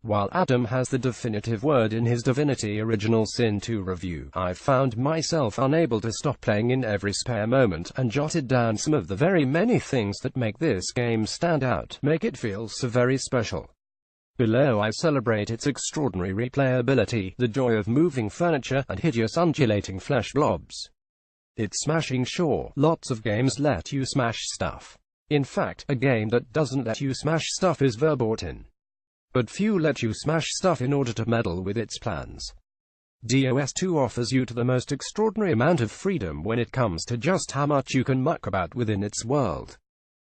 While Adam has the definitive word in his Divinity Original Sin 2 review, I found myself unable to stop playing in every spare moment, and jotted down some of the very many things that make this game stand out, make it feel so very special. Below I celebrate its extraordinary replayability, the joy of moving furniture, and hideous undulating flesh blobs. It's smashing. Sure, lots of games let you smash stuff. In fact, a game that doesn't let you smash stuff is verboten. But few let you smash stuff in order to meddle with its plans. DOS 2 offers you the most extraordinary amount of freedom when it comes to just how much you can muck about within its world.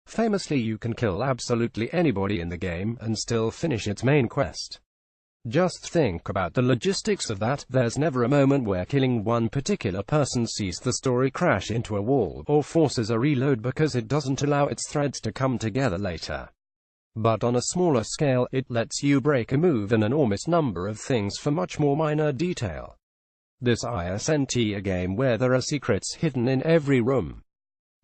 Famously, you can kill absolutely anybody in the game, and still finish its main quest. Just think about the logistics of that. There's never a moment where killing one particular person sees the story crash into a wall, or forces a reload because it doesn't allow its threads to come together later. But on a smaller scale, it lets you break and move an enormous number of things for much more minor detail. This isn't a game where there are secrets hidden in every room.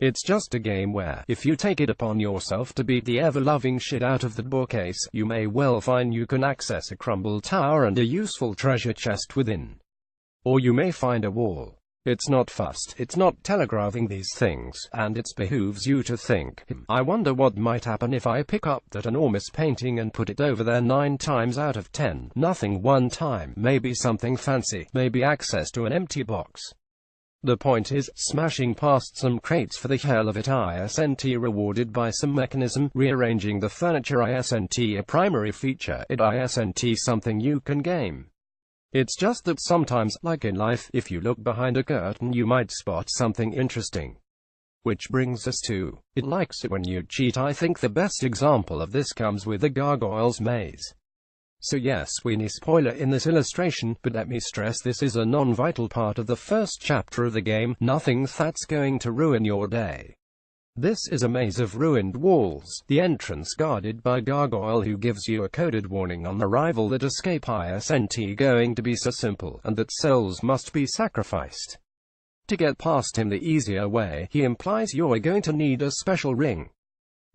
It's just a game where, if you take it upon yourself to beat the ever-loving shit out of that bookcase, you may well find you can access a crumbled tower and a useful treasure chest within. Or you may find a wall. It's not fussed, it's not telegraphing these things, and it behooves you to think, I wonder what might happen if I pick up that enormous painting and put it over there 9 times out of 10, nothing 1 time, maybe something fancy, maybe access to an empty box. The point is, smashing past some crates for the hell of it isn't rewarded by some mechanism, rearranging the furniture isn't a primary feature, it isn't something you can game. It's just that sometimes, like in life, if you look behind a curtain you might spot something interesting. Which brings us to, it likes it when you cheat. I think the best example of this comes with the Gargoyles Maze. So yes, we need spoiler in this illustration, but let me stress this is a non-vital part of the first chapter of the game, nothing that's going to ruin your day. This is a maze of ruined walls, the entrance guarded by Gargoyle who gives you a coded warning on arrival that escape isn't going to be so simple, and that souls must be sacrificed. To get past him the easier way, he implies you're going to need a special ring.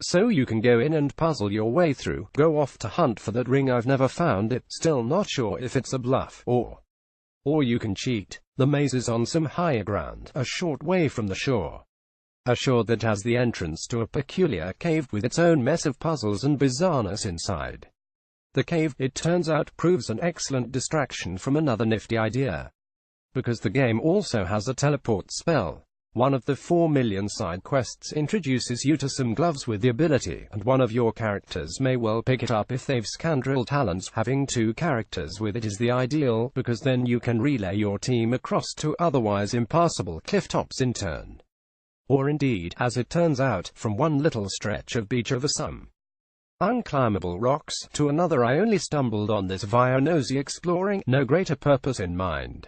So you can go in and puzzle your way through, go off to hunt for that ring. I've never found it, still not sure if it's a bluff, or you can cheat. The maze is on some higher ground, a short way from the shore. A shore that has the entrance to a peculiar cave with its own mess of puzzles and bizarreness inside. The cave, it turns out, proves an excellent distraction from another nifty idea. Because the game also has a teleport spell. One of the 4 million side quests introduces you to some gloves with the ability, and one of your characters may well pick it up if they've Scandrel talents. Having 2 characters with it is the ideal, because then you can relay your team across to otherwise impassable cliff tops in turn. Or indeed, as it turns out, from one little stretch of beach over some unclimbable rocks, to another. I only stumbled on this via nosy exploring, no greater purpose in mind.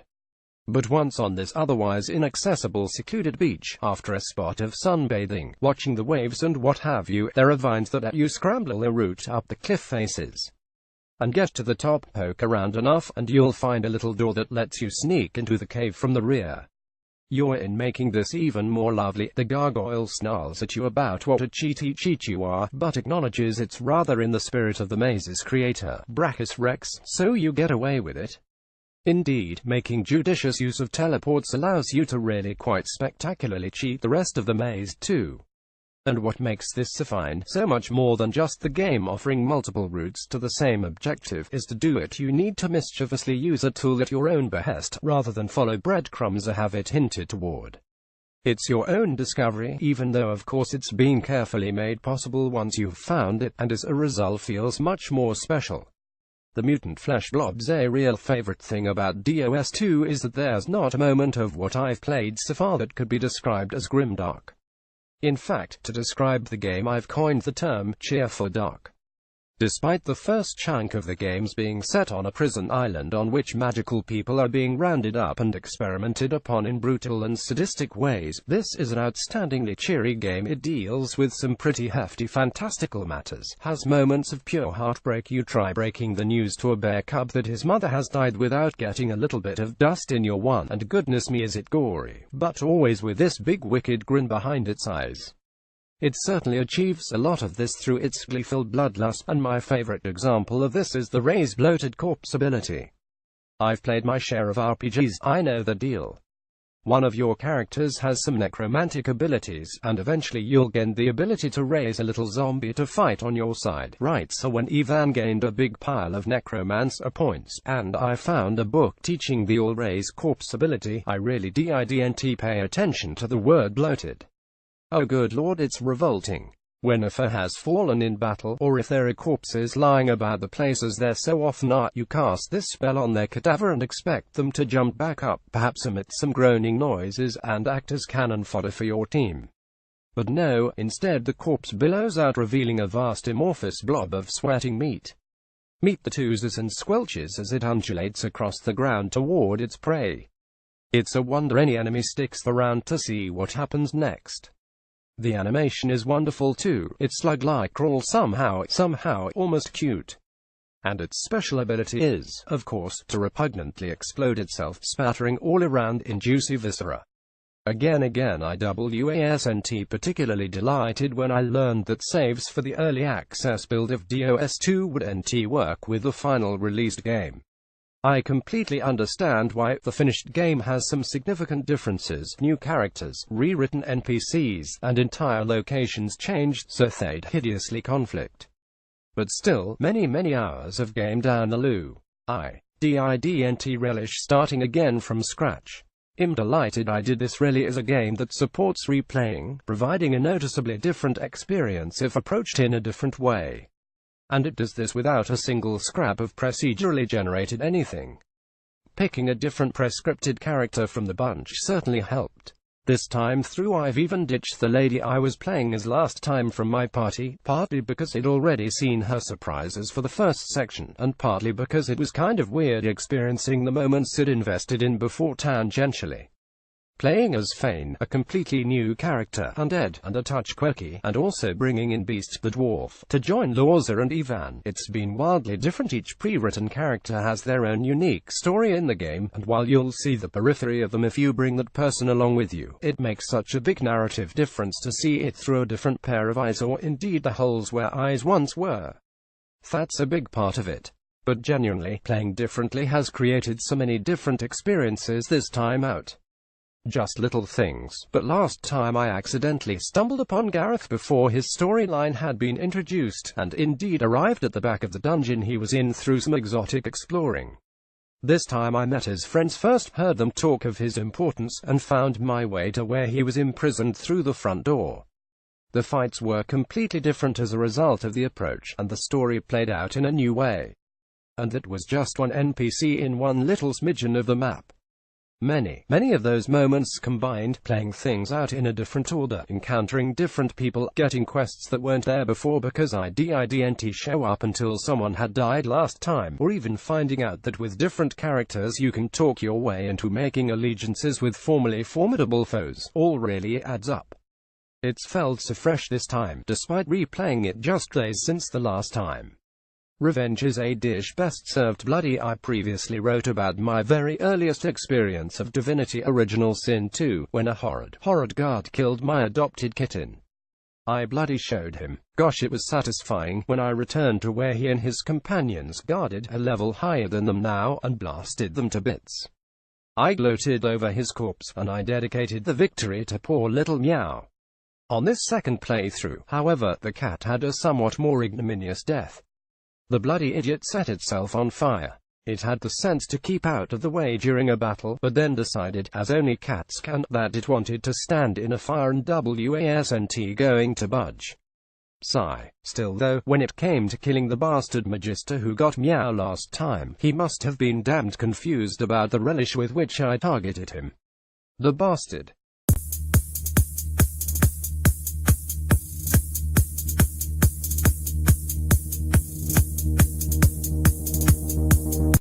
But once on this otherwise inaccessible secluded beach, after a spot of sunbathing, watching the waves and what have you, there are vines that let you scramble a route up the cliff faces. And get to the top, poke around enough, and you'll find a little door that lets you sneak into the cave from the rear. You're in. Making this even more lovely, the Gargoyle snarls at you about what a cheaty cheat you are, but acknowledges it's rather in the spirit of the maze's creator, Brachus Rex, so you get away with it. Indeed, making judicious use of teleports allows you to really quite spectacularly cheat the rest of the maze too. And what makes this so fine, so much more than just the game offering multiple routes to the same objective, is to do it you need to mischievously use a tool at your own behest, rather than follow breadcrumbs or have it hinted toward. It's your own discovery, even though of course it's been carefully made possible once you've found it, and as a result feels much more special. The mutant flesh blobs. A real favorite thing about DOS 2 is that there's not a moment of what I've played so far that could be described as grimdark. In fact, to describe the game I've coined the term cheerful dark. Despite the first chunk of the games being set on a prison island on which magical people are being rounded up and experimented upon in brutal and sadistic ways, this is an outstandingly cheery game. It deals with some pretty hefty fantastical matters, has moments of pure heartbreak. You try breaking the news to a bear cub that his mother has died without getting a little bit of dust in your one, and goodness me is it gory, but always with this big wicked grin behind its eyes. It certainly achieves a lot of this through its gleeful bloodlust, and my favorite example of this is the Raise Bloated Corpse ability. I've played my share of RPGs, I know the deal. One of your characters has some necromantic abilities, and eventually you'll gain the ability to raise a little zombie to fight on your side. Right, so when Ivan gained a big pile of necromancer points, and I found a book teaching the all raise corpse ability, I really didn't pay attention to the word bloated. Oh good lord, it's revolting. When a foe has fallen in battle, or if there are corpses lying about the place as there so often are, you cast this spell on their cadaver and expect them to jump back up, perhaps emit some groaning noises, and act as cannon fodder for your team. But no, instead the corpse billows out, revealing a vast amorphous blob of sweating meat. Meat that oozes and squelches as it undulates across the ground toward its prey. It's a wonder any enemy sticks around to see what happens next. The animation is wonderful too, its slug-like crawl somehow almost cute. And its special ability is, of course, to repugnantly explode itself, spattering all around in juicy viscera. Again I wasn't particularly delighted when I learned that saves for the early access build of DOS2 wouldn't work with the final released game. I completely understand why. The finished game has some significant differences, new characters, rewritten NPCs, and entire locations changed so they'd hideously conflict. But still, many hours of game down the loo. I didn't relish starting again from scratch. I'm delighted I did. This really is a game that supports replaying, providing a noticeably different experience if approached in a different way. And it does this without a single scrap of procedurally generated anything. Picking a different prescripted character from the bunch certainly helped. This time through I've even ditched the lady I was playing as last time from my party, partly because I'd already seen her surprises for the first section, and partly because it was kind of weird experiencing the moments I'd invested in before tangentially. Playing as Fane, a completely new character, undead, and a touch quirky, and also bringing in Beast the Dwarf to join Lorza and Ivan, it's been wildly different. Each pre-written character has their own unique story in the game, and while you'll see the periphery of them if you bring that person along with you, it makes such a big narrative difference to see it through a different pair of eyes, or indeed the holes where eyes once were. That's a big part of it. But genuinely, playing differently has created so many different experiences this time out. Just little things, but last time I accidentally stumbled upon Gareth before his storyline had been introduced, and indeed arrived at the back of the dungeon he was in through some exotic exploring. This time I met his friends first, heard them talk of his importance, and found my way to where he was imprisoned through the front door. The fights were completely different as a result of the approach, and the story played out in a new way. And it was just one NPC in one little smidgen of the map. Many of those moments combined, playing things out in a different order, encountering different people, getting quests that weren't there before because I didn't show up until someone had died last time, or even finding out that with different characters you can talk your way into making allegiances with formerly formidable foes, all really adds up. It's felt so fresh this time, despite replaying it just days since the last time. Revenge is a dish best served bloody. I previously wrote about my very earliest experience of Divinity Original Sin 2, when a horrid guard killed my adopted kitten. I bloody showed him. Gosh, it was satisfying when I returned to where he and his companions guarded, a level higher than them now, and blasted them to bits. I gloated over his corpse, and I dedicated the victory to poor little Meow. On this second playthrough, however, the cat had a somewhat more ignominious death. The bloody idiot set itself on fire. It had the sense to keep out of the way during a battle, but then decided, as only cats can, that it wanted to stand in a fire and wasn't going to budge. Sigh. Still though, when it came to killing the bastard Magister who got Meow last time, he must have been damned confused about the relish with which I targeted him. The bastard.